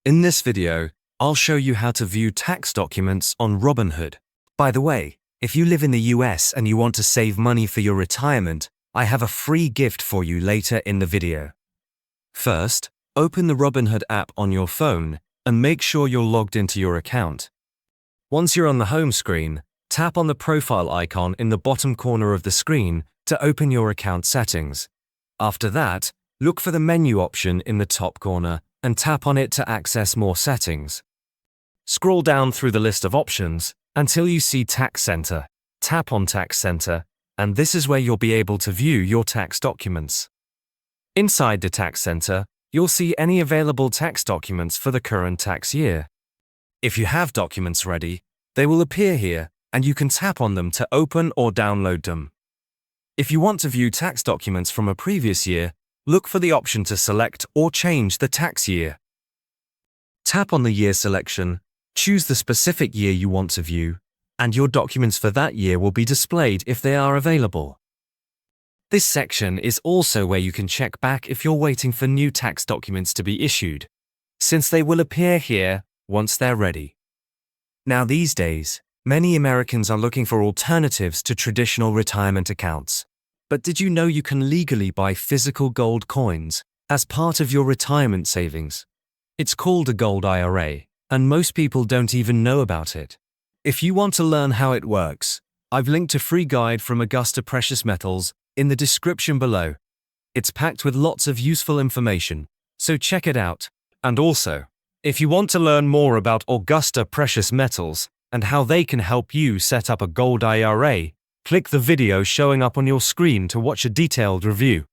In this video, I'll show you how to view tax documents on Robinhood. By the way, if you live in the US and you want to save money for your retirement, I have a free gift for you later in the video. First, open the Robinhood app on your phone and make sure you're logged into your account. Once you're on the home screen, tap on the profile icon in the bottom corner of the screen to open your account settings. After that, look for the menu option in the top corner and tap on it to access more settings. Scroll down through the list of options until you see Tax Center. Tap on Tax Center, and this is where you'll be able to view your tax documents. Inside the Tax Center, you'll see any available tax documents for the current tax year. If you have documents ready, they will appear here and you can tap on them to open or download them. If you want to view tax documents from a previous year, look for the option to select or change the tax year. Tap on the year selection, choose the specific year you want to view, and your documents for that year will be displayed if they are available. This section is also where you can check back if you're waiting for new tax documents to be issued, since they will appear here once they're ready. Now these days, many Americans are looking for alternatives to traditional retirement accounts. But did you know you can legally buy physical gold coins as part of your retirement savings? It's called a gold IRA, and most people don't even know about it. If you want to learn how it works, I've linked a free guide from Augusta Precious Metals in the description below. It's packed with lots of useful information, so check it out. And also, if you want to learn more about Augusta Precious Metals and how they can help you set up a gold IRA, click the video showing up on your screen to watch a detailed review.